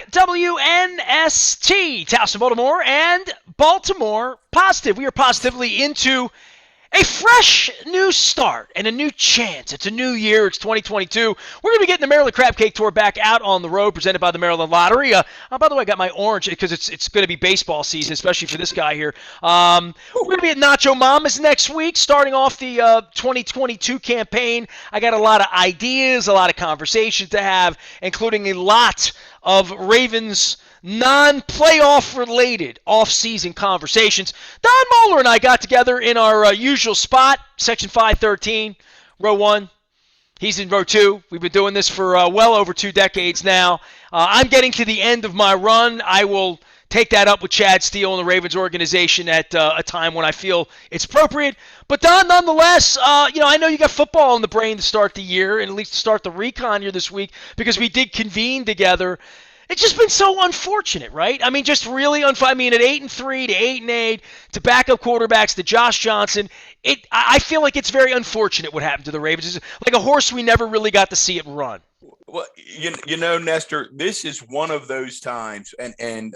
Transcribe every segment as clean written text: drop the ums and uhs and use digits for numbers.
back. WNST, Towson, Baltimore, and Baltimore Positive. We are positively into a fresh new start and a new chance. It's a new year. It's 2022. We're going to be getting the Maryland Crab Cake Tour back out on the road, presented by the Maryland Lottery. By the way, I got my orange because it's going to be baseball season, especially for this guy here. We're going to be at Nacho Mama's next week, starting off the 2022 campaign. I got a lot of ideas, a lot of conversations to have, including a lot of Ravens non-playoff related off-season conversations. Don Mohler and I got together in our usual spot, section 513, row 1. He's in row 2. We've been doing this for well over 2 decades now. I'm getting to the end of my run. I will take that up with Chad Steele and the Ravens organization at a time when I feel it's appropriate. But Don, nonetheless, I know you got football in the brain to start the year, and at least to start the Recon here this week, because we did convene together. It's just been so unfortunate, right? I mean, just really unfortunate. I mean, at 8-3 to 8-8 to backup quarterbacks to Josh Johnson, I feel like it's very unfortunate what happened to the Ravens. It's like a horse we never really got to see it run. Well, Nestor, this is one of those times, and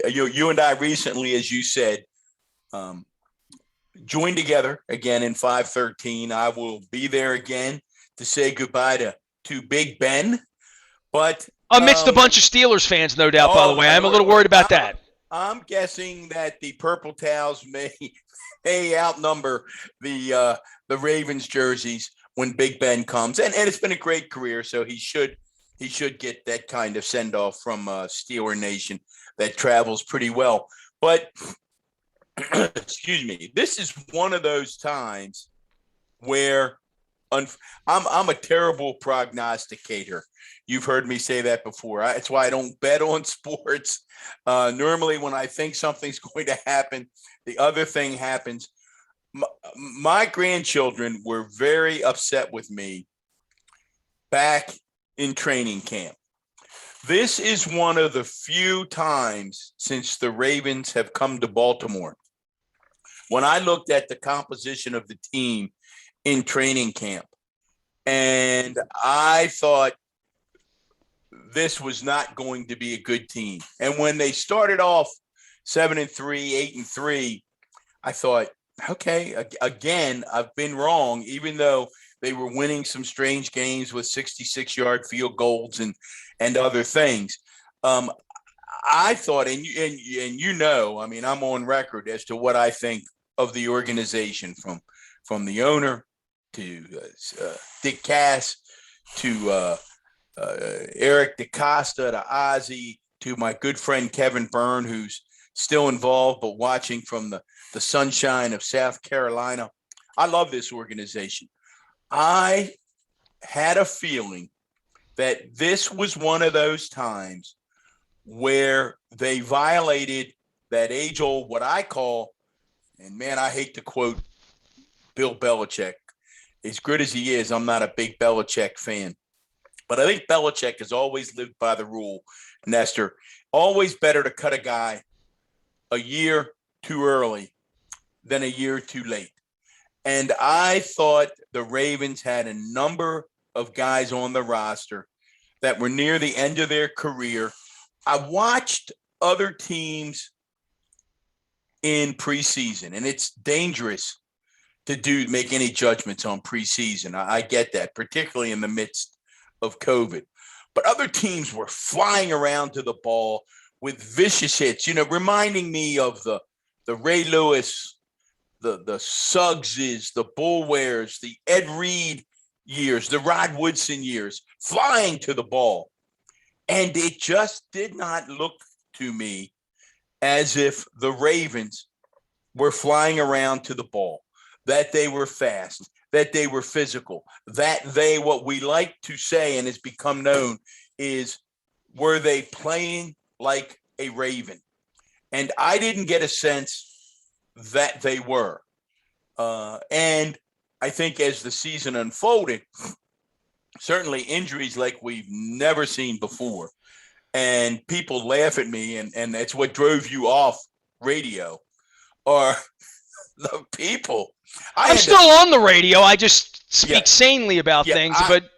you and I recently, as you said, joined together again in 513. I will be there again to say goodbye to Big Ben, but amidst a bunch of Steelers fans, no doubt, by the way. I'm a little worried about that. I'm guessing that the Purple Towels may outnumber the Ravens jerseys when Big Ben comes. And it's been a great career, so he should get that kind of send-off from Steeler Nation that travels pretty well. But, excuse me, this is one of those times where I'm a terrible prognosticator. You've heard me say that before. That's why I don't bet on sports. Normally, when I think something's going to happen, the other thing happens. My grandchildren were very upset with me back in training camp. This is one of the few times since the Ravens have come to Baltimore when I looked at the composition of the team in training camp, and I thought this was not going to be a good team. And when they started off 7-3, 8-3, I thought, okay, again, I've been wrong, even though they were winning some strange games with 66-yard field goals and other things. I thought, and I mean, I'm on record as to what I think of the organization, from the owner to Dick Cass to Eric DeCosta to Ozzie to my good friend Kevin Byrne, who's still involved but watching from the sunshine of South Carolina. I love this organization. I had a feeling that this was one of those times where they violated that age-old, what I call, and man, I hate to quote Bill Belichick. As good as he is, I'm not a big Belichick fan. But I think Belichick has always lived by the rule, Nestor. Always better to cut a guy a year too early than a year too late. And I thought the Ravens had a number of guys on the roster that were near the end of their career. I watched other teams in preseason, and it's dangerous to make any judgments on preseason. I get that, particularly in the midst of COVID. But other teams were flying around to the ball with vicious hits, reminding me of the Ray Lewis, the Suggses, the Bullwares, the Ed Reed years, the Rod Woodson years, flying to the ball. And it just did not look to me as if the Ravens were flying around to the ball, that they were fast, that they were physical, that what we like to say and has become known is, were they playing like a Raven? And I didn't get a sense that they were. And I think as the season unfolded, certainly injuries like we've never seen before. And people laugh at me, and that's what drove you off radio, are the people. I'm still on the radio. I just speak sanely about things. But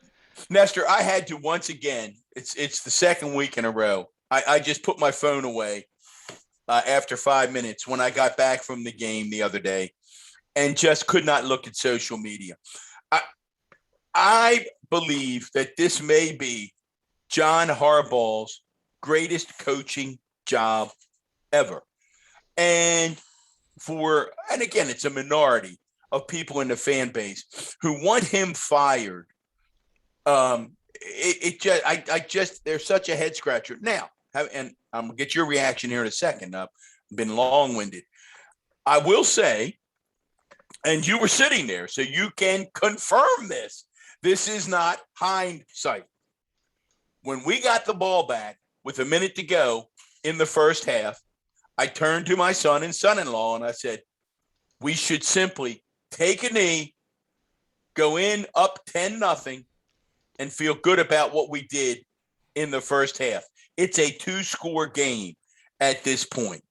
Nestor, I had to once again, it's the second week in a row, I just put my phone away after 5 minutes when I got back from the game the other day and just could not look at social media. I believe that this may be John Harbaugh's greatest coaching job ever. And again, it's a minority of people in the fan base who want him fired. There's such a head scratcher. Now, and I'm gonna get your reaction here in a second. I've been long-winded. I will say, and you were sitting there, so you can confirm this. This is not hindsight. When we got the ball back with a minute to go in the first half, I turned to my son and son-in-law and I said, we should simply take a knee, go in up 10-0, and feel good about what we did in the first half. It's a 2-score game at this point.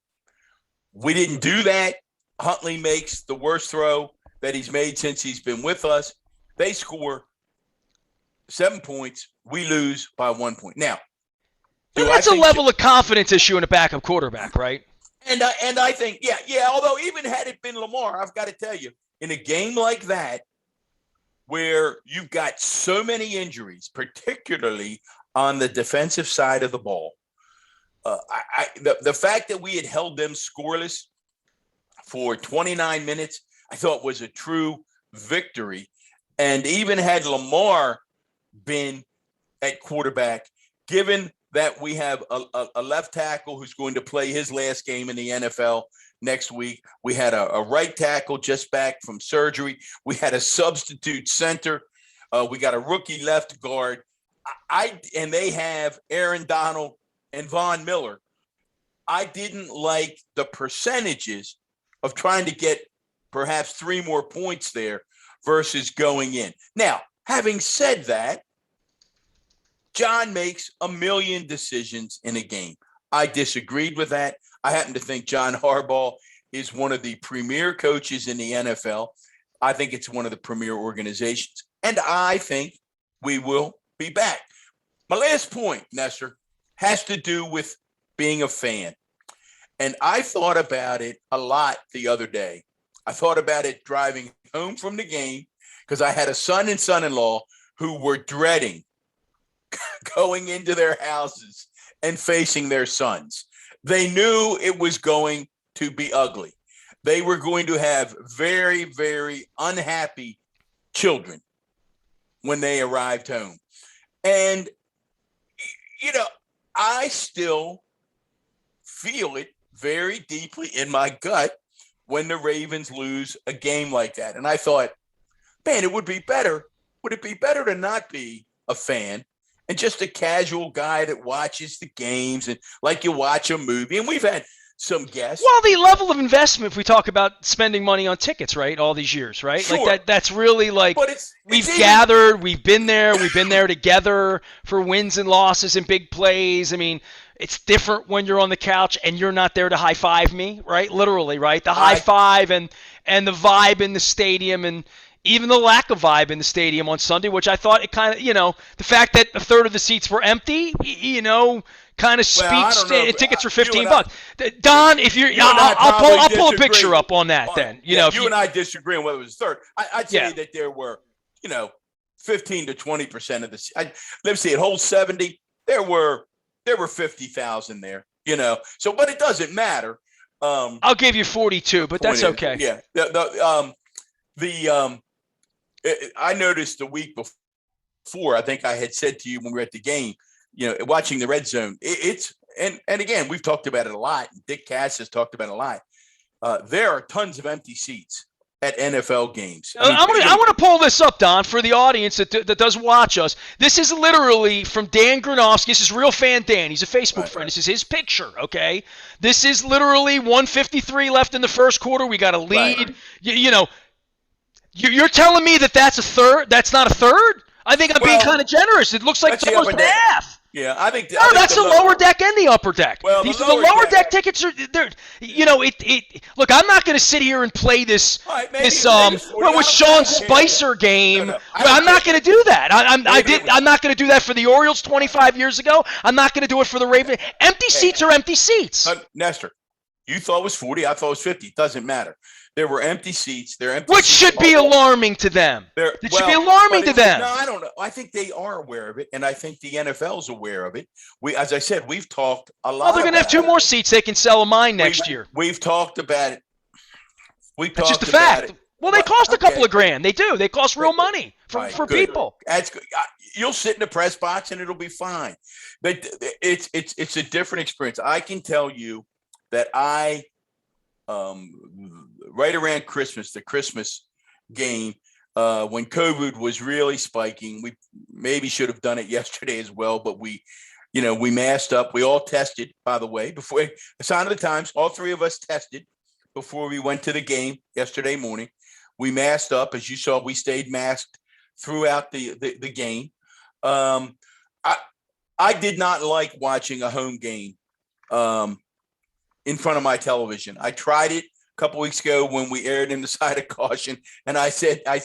We didn't do that. Huntley makes the worst throw that he's made since he's been with us. They score 7 points. We lose by 1 point. Now, that's a level of confidence issue in a backup quarterback, right? And I think, yeah. Although even had it been Lamar, I've got to tell you, in a game like that, where you've got so many injuries, particularly on the defensive side of the ball, the fact that we had held them scoreless for 29 minutes, I thought was a true victory. And even had Lamar been at quarterback, given that we have a left tackle who's going to play his last game in the NFL next week. We had a right tackle just back from surgery. We had a substitute center. We got a rookie left guard. And they have Aaron Donald and Von Miller. I didn't like the percentages of trying to get perhaps 3 more points there versus going in. Now, having said that, John makes a million decisions in a game. I disagreed with that. I happen to think John Harbaugh is one of the premier coaches in the NFL. I think it's one of the premier organizations. And I think we will be back. My last point, Nestor, has to do with being a fan. And I thought about it a lot the other day. I thought about it driving home from the game because I had a son and son-in-law who were dreading going into their houses and facing their sons. They knew it was going to be ugly. They were going to have very, very unhappy children when they arrived home. And, I still feel it very deeply in my gut when the Ravens lose a game like that. And I thought, man, it would be better. Would it be better to not be a fan and just a casual guy that watches the games and like you watch a movie? And we've had some guests. Well, the level of investment, if we talk about spending money on tickets, right, all these years, right? Sure. Like that's really like we've been there together for wins and losses and big plays. I mean, it's different when you're on the couch and you're not there to high five me, right? Literally, right? The high five and the vibe in the stadium and even the lack of vibe in the stadium on Sunday, which I thought it kind of, the fact that a third of the seats were empty, kind of speaks. Tickets were $15. Don, if I'll pull a picture up on that then. You and I disagree on whether it was a third. I'd say that there were, 15 to 20% of the. Let's see, it holds 70. There were 50,000 there. So, but it doesn't matter. I'll give you 42, but that's okay. Yeah. I noticed the week before, I think I had said to you when we were at the game, watching the red zone, and again, we've talked about it a lot. Dick Cass has talked about it a lot. There are tons of empty seats at NFL games. I want to pull this up, Don, for the audience that does watch us. This is literally from Dan Granovsky. This is Real Fan Dan. He's a Facebook friend. This is his picture, okay? This is literally 1:53 left in the first quarter. We got a lead. Right. You're telling me that's a third? That's not a third? I think I'm being kind of generous. It looks like it's almost half. Yeah, I think. No, that's the lower deck and the upper deck. Well, These are the lower deck tickets. Are they're look. I'm not going to sit here and play this right, this $40. with Sean Spicer game. No, I'm not going to do that. I'm not going to do that for the Orioles 25 years ago. I'm not going to do it for the Ravens. Empty seats are empty seats. Nestor, you thought it was 40. I thought it was 50. It doesn't matter. There were empty seats. Which should be alarming to them. It should be alarming to them. No, I don't know. I think they are aware of it, and I think the NFL is aware of it. As I said, we've talked a lot. Well, they're going to have 2 more seats they can sell of mine next year. We've talked about it. That's just a fact. Well, they cost a couple of grand. They do. They cost real money for people. That's good. You'll sit in the press box and it'll be fine. But it's a different experience. I can tell you that right around Christmas, the Christmas game, when COVID was really spiking, we maybe should have done it yesterday as well, but we masked up. We all tested, by the way, before a sign of the times. All 3 of us tested before we went to the game yesterday morning. We masked up. As you saw, we stayed masked throughout the game. I did not like watching a home game in front of my television. I tried it a couple weeks ago when we aired in the side of caution, and I said I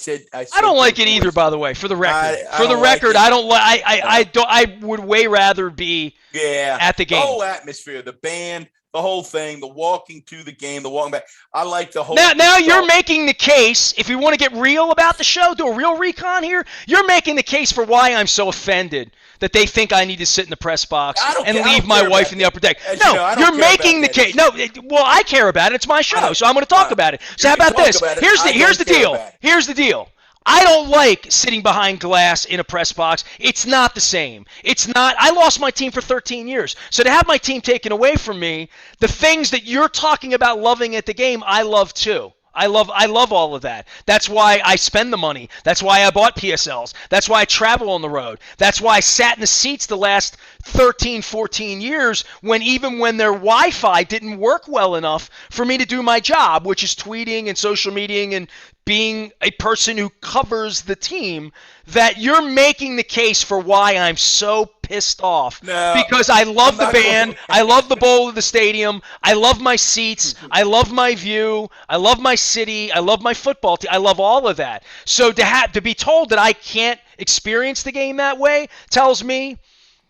don't like it either. By the way, for the record, I don't like. I would way rather be at the game. The whole atmosphere, the band, the whole thing, the walking to the game, the walking back. I like the whole. Now you're making the case. If you want to get real about the show, do a real recon here. You're making the case for why I'm so offended that they think I need to sit in the press box and leave my wife in the upper deck. No, you're making the case. No, well, I care about it. It's my show, so I'm going to talk about it. So how about this? Here's the deal. Here's the deal. I don't like sitting behind glass in a press box. It's not the same. It's not. I lost my team for 13 years. So to have my team taken away from me, the things that you're talking about loving at the game, I love too. I love all of that. That's why I spend the money. That's why I bought PSLs. That's why I travel on the road. That's why I sat in the seats the last 13, 14 years even when their Wi-Fi didn't work well enough for me to do my job, which is tweeting and social media and being a person who covers the team, that you're making the case for why I'm so pissed off. No, because I love the band, I love the bowl of the stadium, I love my seats, I love my view, I love my city, I love my football team, I love all of that. So to be told that I can't experience the game that way tells me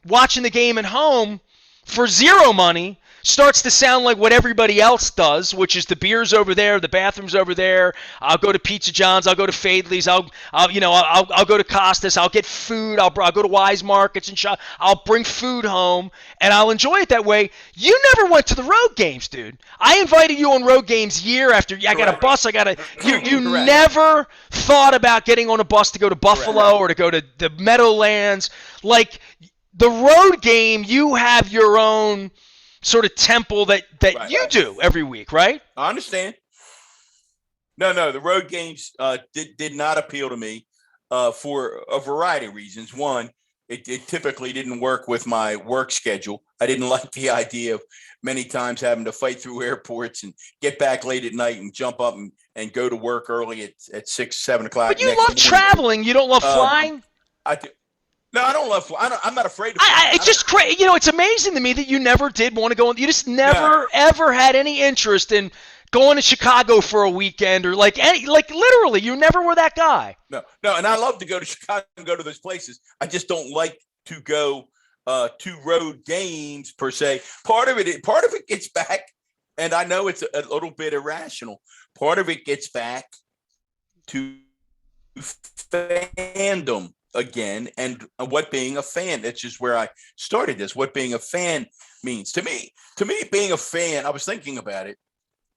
watching the game at home for zero money starts to sound like what everybody else does, which is the beer's over there, the bathroom's over there. I'll go to Pizza John's, I'll go to Fadley's, I'll go to Costas, I'll get food, I'll go to Wise Markets and shop. I'll bring food home and I'll enjoy it that way. You never went to the road games, dude. I invited you on road games year after year. I got a bus, you never thought about getting on a bus to go to Buffalo or to go to the Meadowlands. Like the road game, you have your own sort of temple that you do every week, right? I understand. No, the road games did not appeal to me for a variety of reasons. One, it typically didn't work with my work schedule. I didn't like the idea of many times having to fight through airports and get back late at night and jump up and go to work early at 6, 7 o'clock. But you love traveling. You don't love flying? I do. No, I don't love. I'm not afraid of. It's just crazy. It's amazing to me that you never did want to go. You just never ever had any interest in going to Chicago for a weekend or like literally, you never were that guy. No, and I love to go to Chicago and go to those places. I just don't like to go to road games per se. Part of it gets back, and I know it's a little bit irrational. Part of it gets back to fandom again, and what being a fan. That's just where I started this. What being a fan means to me. Being a fan, I was thinking about it.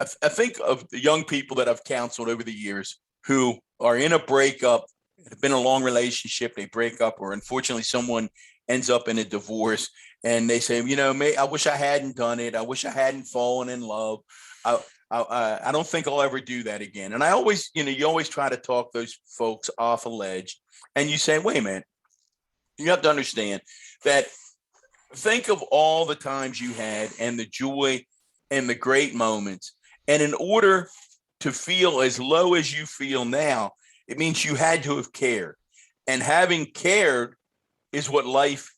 I think of the young people that I've counseled over the years who are in a breakup, have been in a long relationship, they break up, or unfortunately someone ends up in a divorce, and they say, I wish I hadn't done it. I wish I hadn't fallen in love. I don't think I'll ever do that again. And I always, you always try to talk those folks off a ledge. And you say, wait a minute, you have to understand that think of all the times you had and the joy and the great moments. And in order to feel as low as you feel now, it means you had to have cared. And having cared is what life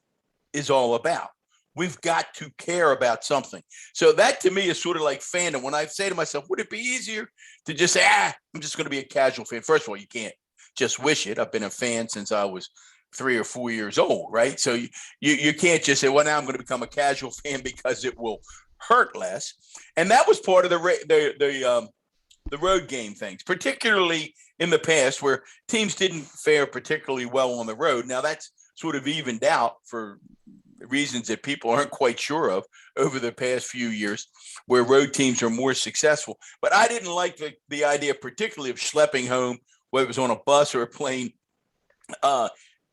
is all about. We've got to care about something. So that to me is sort of like fandom. When I say to myself, would it be easier to just say, I'm just going to be a casual fan? First of all, you can't just wish it. I've been a fan since I was 3 or 4 years old, right? So you can't just say, well, now I'm going to become a casual fan because it will hurt less. And that was part of the road game things, particularly in the past where teams didn't fare particularly well on the road. Now that's sort of evened out for reasons that people aren't quite sure of over the past few years, where road teams are more successful. But I didn't like the idea particularly of schlepping home, whether it was on a bus or a plane,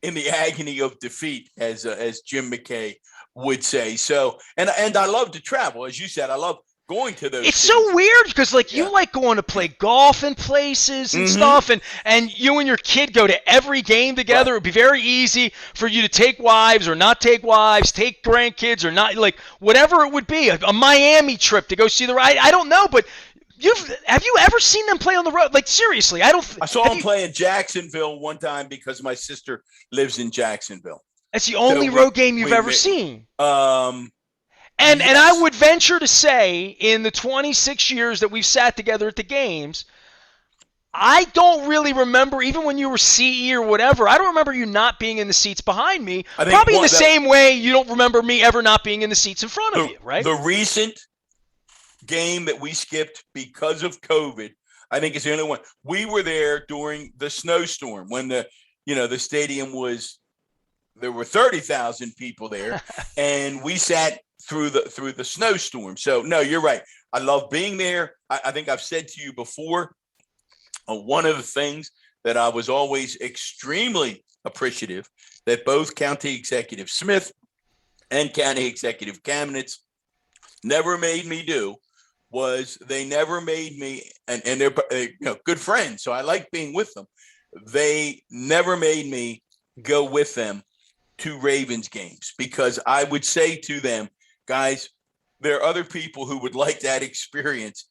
in the agony of defeat, as Jim McKay would say. So, and I love to travel. As you said, I love going to those It's cities. so weird because you like going to play golf in places and stuff, and you and your kid go to every game together. Right. It'd be very easy for you to take wives or not take wives, take grandkids or not, like whatever it would be, a Miami trip to go see the ride. I don't know, but have you ever seen them play on the road? Like seriously, I saw them play in Jacksonville one time because my sister lives in Jacksonville. That's the only road game you've ever seen. And Yes. I would venture to say, in the 26 years that we've sat together at the games, I don't really remember, even when you were CE or whatever, I don't remember you not being in the seats behind me. Probably in the same way you don't remember me ever not being in the seats in front of you, right? The recent game that we skipped because of COVID, I think is the only one. We were there during the snowstorm when the stadium there were 30,000 people there, and we sat through the snowstorm. So no, you're right. I love being there. I think I've said to you before, one of the things that I was always extremely appreciative that both County Executive Smith and County Executive Kamenetz never made me do was they never made me, and they're good friends, so I like being with them. They never made me go with them to Ravens games, because I would say to them, guys, there are other people who would like that experience.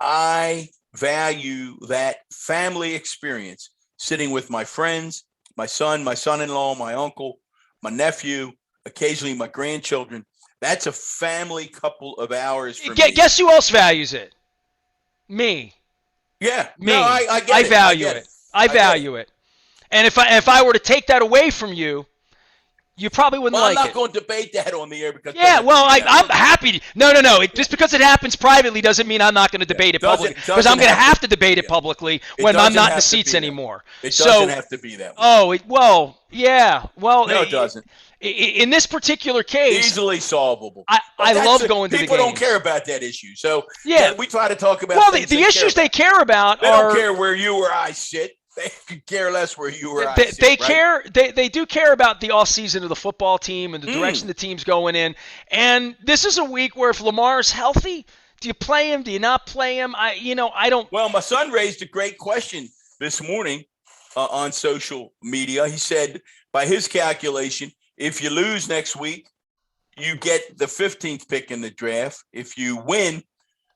I value that family experience, sitting with my friends, my son, my son-in-law, my uncle, my nephew, occasionally my grandchildren. That's a family couple of hours for me. Guess who else values it? Me. Yeah. Me. No, I get it. I value it. I value it. And if I were to take that away from you, you probably wouldn't like it. I'm not going to debate that on the air because. Yeah, well, I'm happy. No. Just because it happens privately doesn't mean I'm not going to debate it publicly. Because I'm going to have to debate it publicly when I'm not in the seats anymore. It doesn't have to be that way. Oh, well, yeah. Well, no, it doesn't. In this particular case, easily solvable. I love going to the games. People don't care about that issue. So yeah, we try to talk about. Well, the issues they care about they don't care where you or I sit. They could care less where you or I sit. They care. They do care about the off season of the football team and the direction the team's going in. And this is a week where if Lamar's healthy, do you play him? Do you not play him? I don't. Well, my son raised a great question this morning on social media. He said, by his calculation, if you lose next week, you get the 15th pick in the draft. If you win,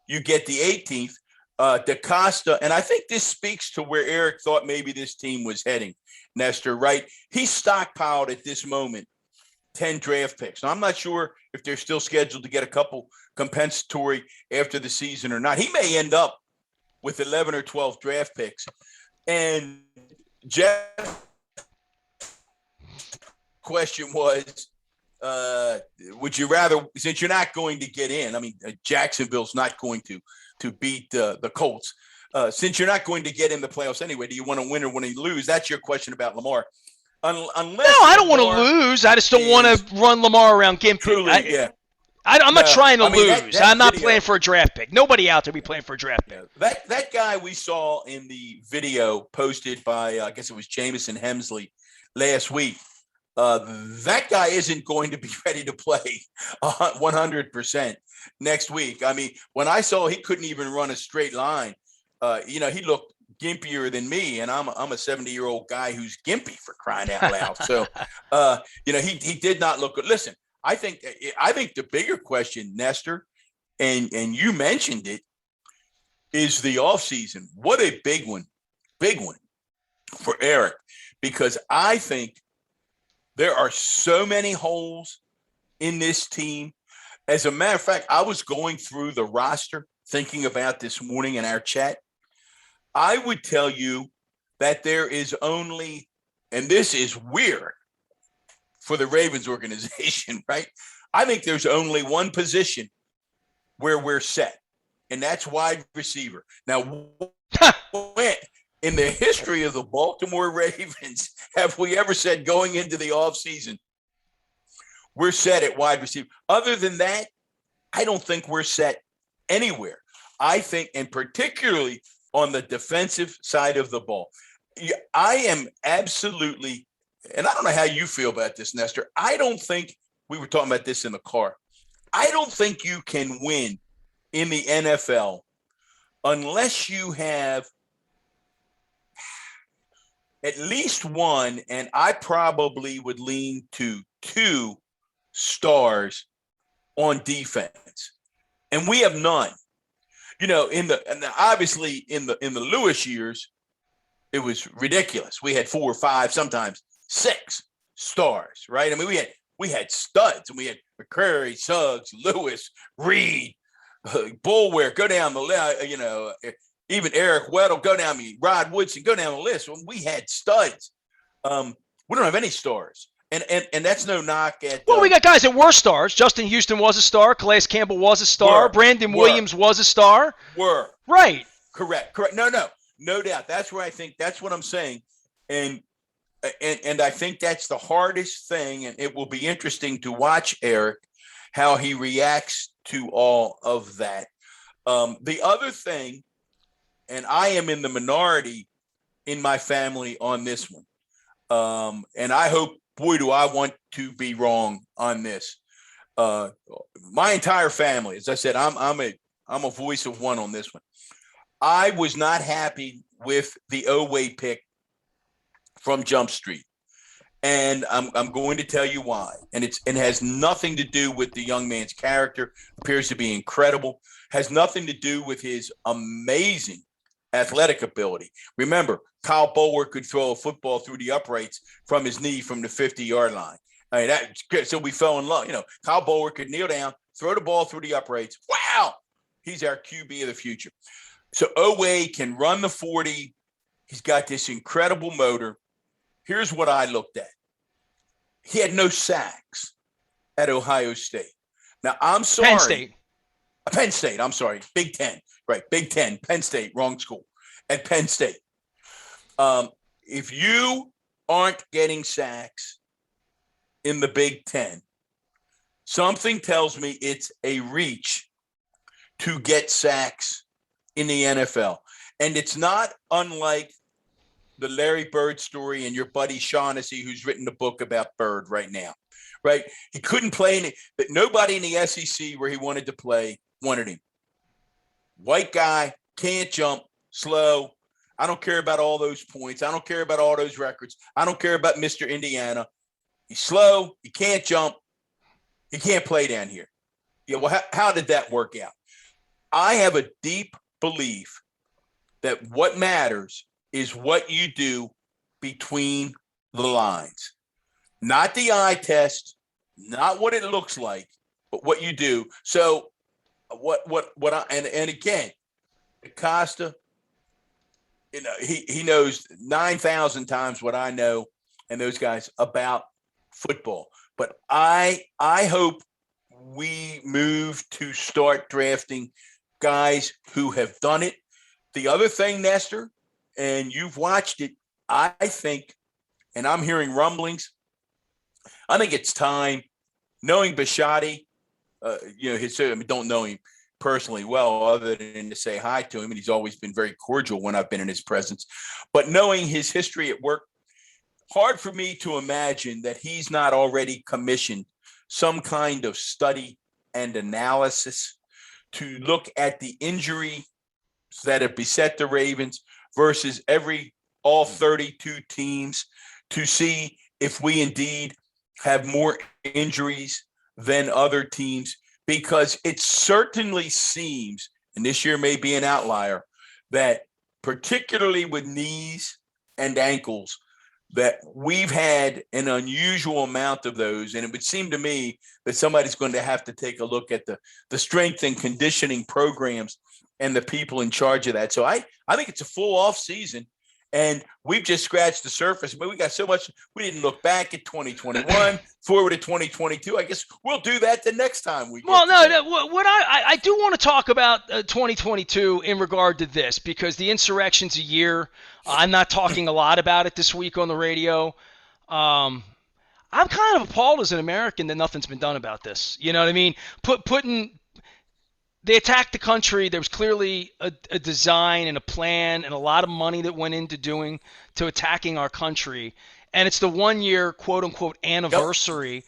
you get the 18th. DaCosta, and I think this speaks to where Eric thought maybe this team was heading, Nestor, right? He stockpiled at this moment 10 draft picks. Now, I'm not sure if they're still scheduled to get a couple compensatory after the season or not. He may end up with 11 or 12 draft picks. And Jeff's question was, would you rather, since you're not going to get in, I mean, Jacksonville's not going to beat the Colts. Since you're not going to get in the playoffs anyway, do you want to win or want to lose? That's your question about Lamar. Unless I don't want to lose. I just don't want to run Lamar around gimpy. Truly, yeah. I'm not trying to lose. That I'm not video, playing for a draft pick. Nobody out there be playing for a draft pick. That guy we saw in the video posted by, I guess it was Jamison Hemsley last week, that guy isn't going to be ready to play 100% next week. I mean, when I saw he couldn't even run a straight line, he looked gimpier than me, and I'm a 70-year-old guy who's gimpy, for crying out loud. So, he did not look good. Listen, I think the bigger question, Nestor, and you mentioned it, is the offseason. What a big one for Eric, because I think There are so many holes in this team. As a matter of fact, I was going through the roster thinking about this morning in our chat. I would tell you that there is only, and this is weird for the Ravens organization, right? I think there's only one position where we're set, and that's wide receiver. Now, when in the history of the Baltimore Ravens have we ever said going into the offseason, we're set at wide receiver? Other than that, I don't think we're set anywhere. I think, and particularly on the defensive side of the ball, I am absolutely, and I don't know how you feel about this, Nestor. I don't think, we were talking about this in the car, I don't think you can win in the NFL unless you have at least one, and I probably would lean to two stars on defense. And we have none. You know, obviously in the Lewis years, it was ridiculous. We had 4 or 5, sometimes 6 stars, right? I mean, we had studs, and we had McCrary, Suggs, Lewis, Reed, Bulwer, go down the list, even Eric Weddle, go down Rod Woodson, go down the list. When we had studs, we don't have any stars. And that's no knock at. Well, we got guys that were stars. Justin Houston was a star. Calais Campbell was a star. Brandon Williams was a star. Right. Correct. No doubt. That's where I think, that's what I'm saying. And I think that's the hardest thing. And it will be interesting to watch Eric, how he reacts to all of that. The other thing, and I am in the minority in my family on this one. And I hope, boy, do I want to be wrong on this. My entire family, as I said, I'm a voice of one on this one. I was not happy with the Oweh pick from Jump Street, and I'm going to tell you why. And it has nothing to do with the young man's character. Appears to be incredible. Has nothing to do with his amazing athletic ability. Remember, Kyle Bulwer could throw a football through the uprights from his knee from the 50-yard line. I mean, that's good. So we fell in love. Kyle Bulwer could kneel down, throw the ball through the uprights. Wow, he's our QB of the future. So Oweh can run the 40. He's got this incredible motor. Here's what I looked at. He had no sacks at Ohio State. Now, I'm sorry. Penn State, I'm sorry. Big Ten. Right, Big Ten, Penn State, wrong school. At Penn State. If you aren't getting sacks in the Big Ten, something tells me it's a reach to get sacks in the NFL. And it's not unlike the Larry Bird story and your buddy Shaughnessy, who's written a book about Bird right now, right? He couldn't play but nobody in the SEC where he wanted to play wanted him. White guy, can't jump, slow. I don't care about all those points. I don't care about all those records. I don't care about Mr. Indiana. He's slow. He can't jump. He can't play down here. Yeah, well, how did that work out? I have a deep belief that what matters is what you do between the lines. Not the eye test, not what it looks like, but what you do. So and again, Acosta, he knows 9,000 times what I know and those guys about football. But I hope we move to start drafting guys who have done it. The other thing, Nestor, and you've watched it, I think, and I'm hearing rumblings, I think it's time, knowing Bisciotti, don't know him personally well other than to say hi to him, and he's always been very cordial when I've been in his presence. But knowing his history at work, hard for me to imagine that he's not already commissioned some kind of study and analysis to look at the injury that have beset the Ravens versus all 32 teams to see if we indeed have more injuries than other teams, because it certainly seems, and this year may be an outlier, that particularly with knees and ankles, that we've had an unusual amount of those. And it would seem to me that somebody's going to have to take a look at the strength and conditioning programs and the people in charge of that. So I think it's a full off season. And we've just scratched the surface, but we got so much. We didn't look back at 2021, forward to 2022. I guess we'll do that the next time we. Well, no. What I do want to talk about 2022 in regard to this, because the insurrection's a year. I'm not talking a lot about it this week on the radio. I'm kind of appalled as an American that nothing's been done about this. You know what I mean? They attacked the country. There was clearly a design and a plan and a lot of money that went into attacking our country. And it's the 1 year, quote unquote, anniversary. Yep.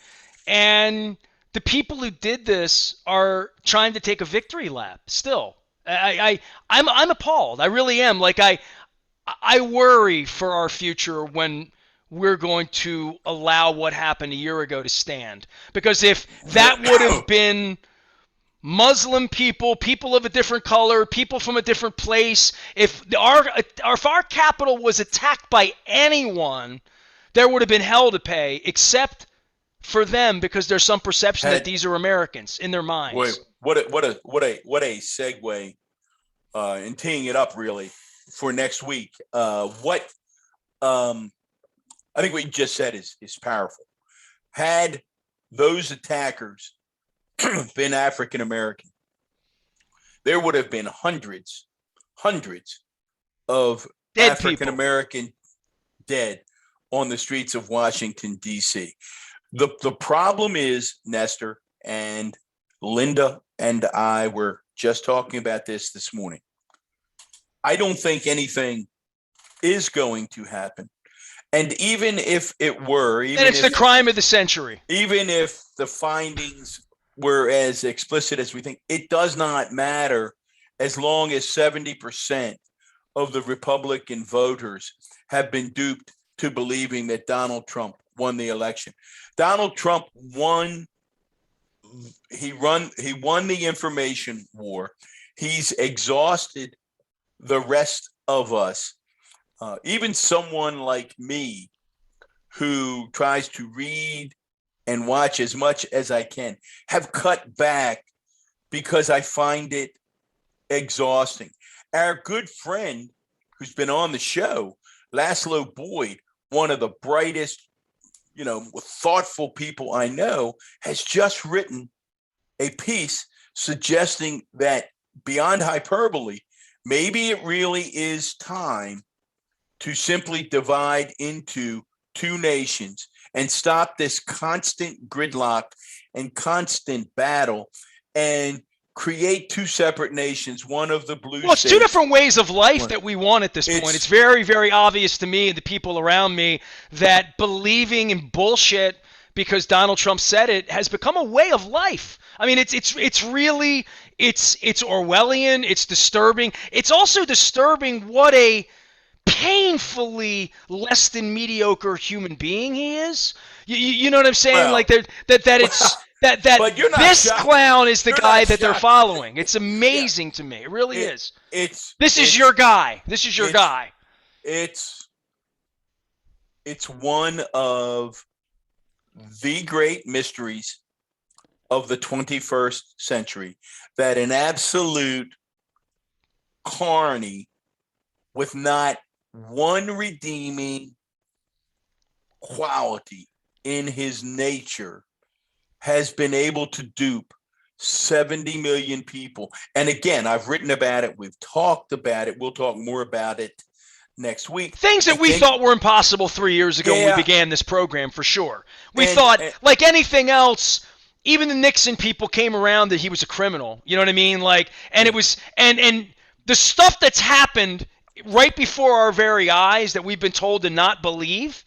And the people who did this are trying to take a victory lap still. I'm appalled. I really am. Like, I worry for our future when we're going to allow what happened a year ago to stand. Because if that would have been Muslim people, people of a different color, people from a different place, if our capital was attacked by anyone, there would have been hell to pay, except for them, because there's some perception that these are Americans in their minds. Wait, what a segue, and teeing it up really for next week. I think what you just said is powerful. Had those attackers been African American, there would have been hundreds of African American dead on the streets of Washington, D.C. The problem is, Nestor and Linda and I were just talking about this morning. I don't think anything is going to happen. And even if it were, and it's the crime of the century. Even if the findings were as explicit as we think, it does not matter as long as 70% of the Republican voters have been duped to believing that Donald Trump won the election. Donald Trump won. He won the information war. He's exhausted the rest of us. Even someone like me, who tries to read and watch as much as I can, have cut back because I find it exhausting. Our good friend who's been on the show, Laszlo Boyd, one of the brightest, thoughtful people I know, has just written a piece suggesting that, beyond hyperbole, maybe it really is time to simply divide into two nations and stop this constant gridlock and constant battle and create two separate nations, one of the blue Well, it's states. Two different ways of life that we want at this point. It's very, very obvious to me and the people around me that believing in bullshit because Donald Trump said it has become a way of life. I mean, it's really Orwellian. It's disturbing. It's also disturbing what a painfully less than mediocre human being he is. You know what I'm saying? Well, like that it's that this shocked. Clown is the guy that they're following. It's amazing to me. It really is. This is your guy. This is your guy. It's one of the great mysteries of the 21st century that an absolute carny with not one redeeming quality in his nature has been able to dupe 70 million people. And again, I've written about it. We've talked about it. We'll talk more about it next week. Things that we thought were impossible 3 years ago when we began this program, for sure. We thought, like anything else, even the Nixon people came around that he was a criminal. You know what I mean? Like, and it was, and the stuff that's happened right before our very eyes that we've been told to not believe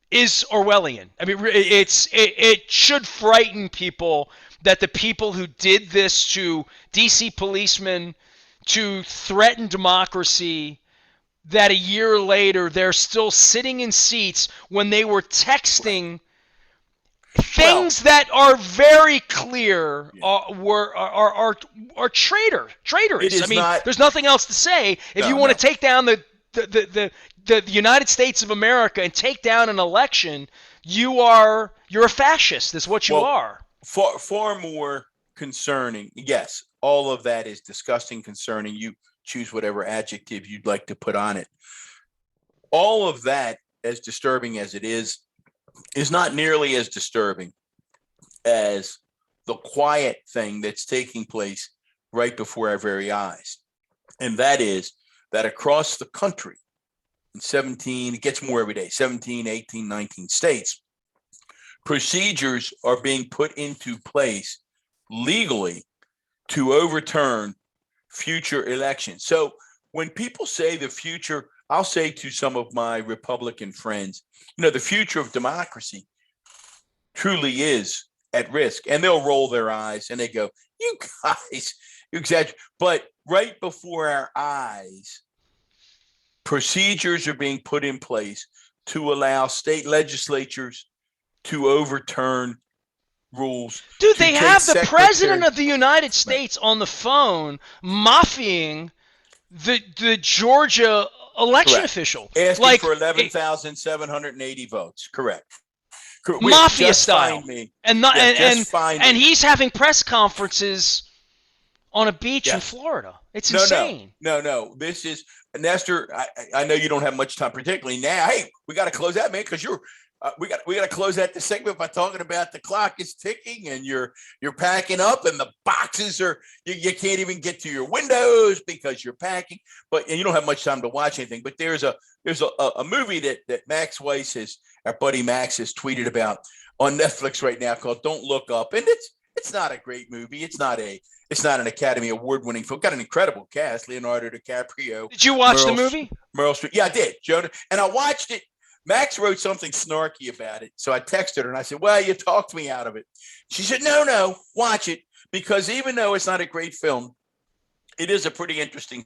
is Orwellian. I mean, it should frighten people that the people who did this to DC policemen, to threaten democracy, that a year later they're still sitting in seats when they were texting things that are very clear are traitorous. I mean, there's nothing else to say. If you want to take down the the United States of America and take down an election, you're a fascist. That's what you are. Far more concerning. Yes, all of that is disgusting, concerning. You choose whatever adjective you'd like to put on it. All of that, as disturbing as it is not nearly as disturbing as the quiet thing that's taking place right before our very eyes. And that is that across the country, in 17, it gets more every day, 17, 18, 19 states, procedures are being put into place legally to overturn future elections. So when people say the future, I'll say to some of my Republican friends, the future of democracy truly is at risk. And they'll roll their eyes and they go, you guys, you exaggerate. But right before our eyes, procedures are being put in place to allow state legislatures to overturn rules. Dude, they have the president of the United States on the phone maffiing the Georgia election official. Asking for 11,780 votes. Correct. Mafia style. And he's having press conferences on a beach in Florida. It's insane. No. This is, Nestor, I know you don't have much time, particularly now. Hey, we got to close that, man, because we got to close out the segment by talking about the clock is ticking and you're packing up and the boxes are you can't even get to your windows because you're packing. And you don't have much time to watch anything. But there's a movie that Max Weiss, our buddy Max, has tweeted about on Netflix right now called Don't Look Up, and it's not a great movie. It's not an Academy Award-winning film. Got an incredible cast: Leonardo DiCaprio. Did you watch the movie? Meryl Streep. Yeah, I did, Jonah. And I watched it. Max wrote something snarky about it. So I texted her and I said, well, you talked me out of it. She said, no, watch it. Because even though it's not a great film, it is a pretty interesting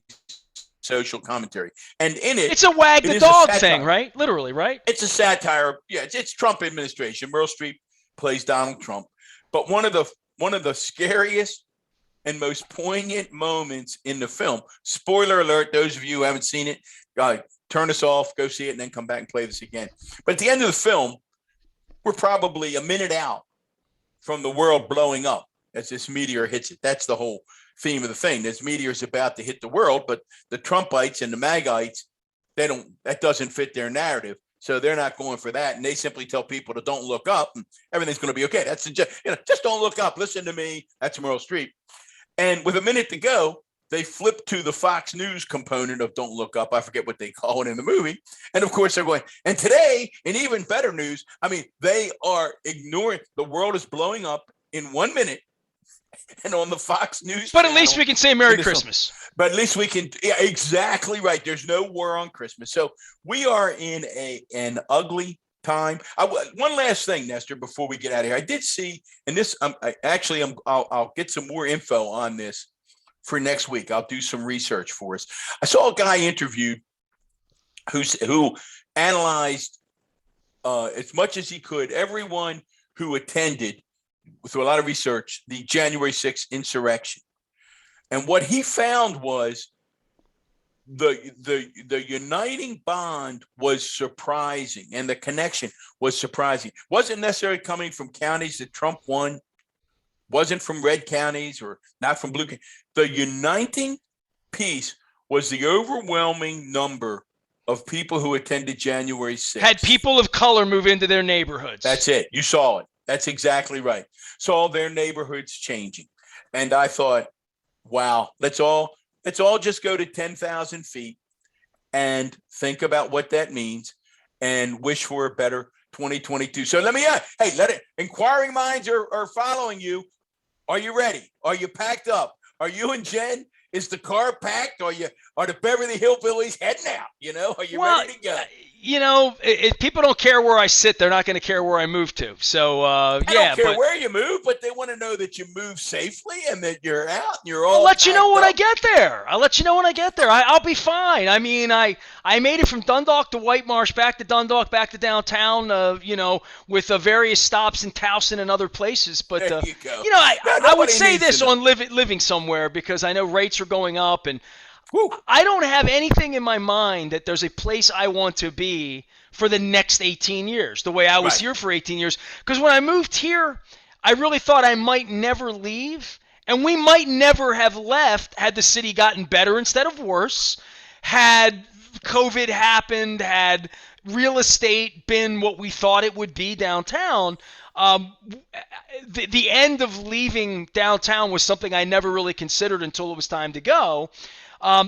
social commentary. And in it, it's a wag the dog thing, right? Literally, right? It's a satire. Yeah, it's Trump administration. Meryl Streep plays Donald Trump. But one of the scariest and most poignant moments in the film, spoiler alert, those of you who haven't seen it, turn us off, go see it, and then come back and play this again. But at the end of the film, we're probably a minute out from the world blowing up as this meteor hits it. That's the whole theme of the thing. This meteor is about to hit the world, but the Trumpites and the MAGites, that doesn't fit their narrative. So they're not going for that. And they simply tell people to don't look up and everything's going to be okay. That's just don't look up. Listen to me. That's Meryl Streep. And with a minute to go, they flip to the Fox News component of Don't Look Up. I forget what they call it in the movie. And of course they're going, and today, in even better news, they are ignoring, the world is blowing up in 1 minute and on the Fox News. But at least we can say Merry Christmas. But at least we can, yeah, exactly right. There's no war on Christmas. So we are in an ugly time. One last thing, Nestor, before we get out of here. I did see, and this, I'll get some more info on this for next week. I'll do some research for us. I saw a guy interviewed who analyzed as much as he could everyone who attended, through a lot of research, the January 6th insurrection. And what he found was the uniting bond was surprising, and the connection was surprising. Wasn't necessarily coming from counties that Trump won, wasn't from red counties or not from blue. The uniting piece was the overwhelming number of people who attended January 6th. Had people of color move into their neighborhoods. That's it. You saw it. That's exactly right. Saw their neighborhoods changing. And I thought, wow, let's all just go to 10,000 feet and think about what that means and wish for a better 2022. So let me, inquiring minds are following you. Are you ready? Are you packed up? Are you and Jen? Is the car packed? Are the Beverly Hillbillies heading out? Are you ready to go? If people don't care where I sit, they're not going to care where I move to. So, I don't care where you move, but they want to know that you move safely and that you're out and you're all. I'll let you know when I get there. I'll be fine. I mean, I made it from Dundalk to White Marsh, back to Dundalk, back to downtown, with various stops in Towson and other places. But, there you go. I would say this on living somewhere, because I know rates are going up, and Woo. I don't have anything in my mind that there's a place I want to be for the next 18 years, the way I was Right. here for 18 years. Because when I moved here, I really thought I might never leave, and we might never have left had the city gotten better instead of worse, had COVID happened, had real estate been what we thought it would be downtown. The end of leaving downtown was something I never really considered until it was time to go.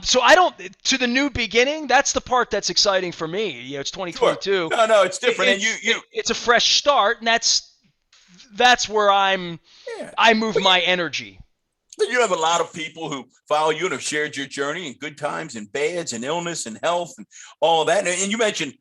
So I don't, to the new beginning, that's the part that's exciting for me. You know, it's Sure. 2022. No, it's different. And It's a fresh start, and that's where I move well, my energy. you have a lot of people who follow you and have shared your journey in good times and bads and illness and health and all that. And you mentioned,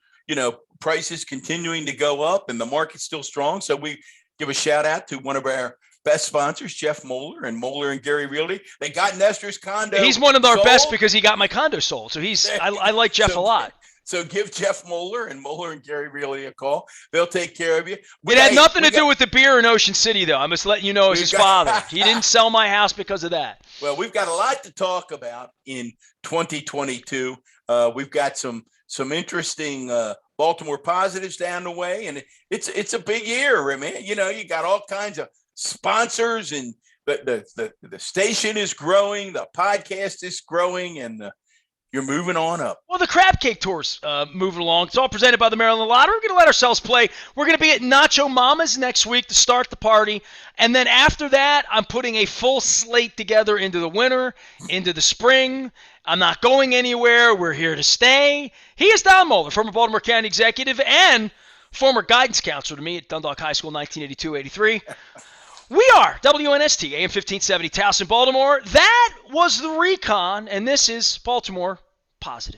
prices continuing to go up and the market's still strong. So we give a shout out to one of our best sponsors, Jeff Mohler and Mohler and Gary Realty. They got Nestor's condo. He's one of our sold. best because he got my condo sold. So I like Jeff a lot. So give Jeff Mohler and Gary Realty a call. They'll take care of you. It had nothing to do with the beer in Ocean City, though. I'm just letting you know as his father. He didn't sell my house because of that. Well, we've got a lot to talk about in 2022. We've got some interesting Baltimore positives down the way, and it's a big year, man. You got all kinds of sponsors, and the station is growing, the podcast is growing, and you're moving on up. Well, the Crab Cake Tour's moving along. It's all presented by the Maryland Lottery. We're going to let ourselves play. We're going to be at Nacho Mama's next week to start the party. And then after that, I'm putting a full slate together into the winter, into the spring. I'm not going anywhere. We're here to stay. He is Don Mohler, former Baltimore County executive and former guidance counselor to me at Dundalk High School, 1982-83. We are WNST, AM 1570, Towson, Baltimore. That was the Recon, and this is Baltimore Positive.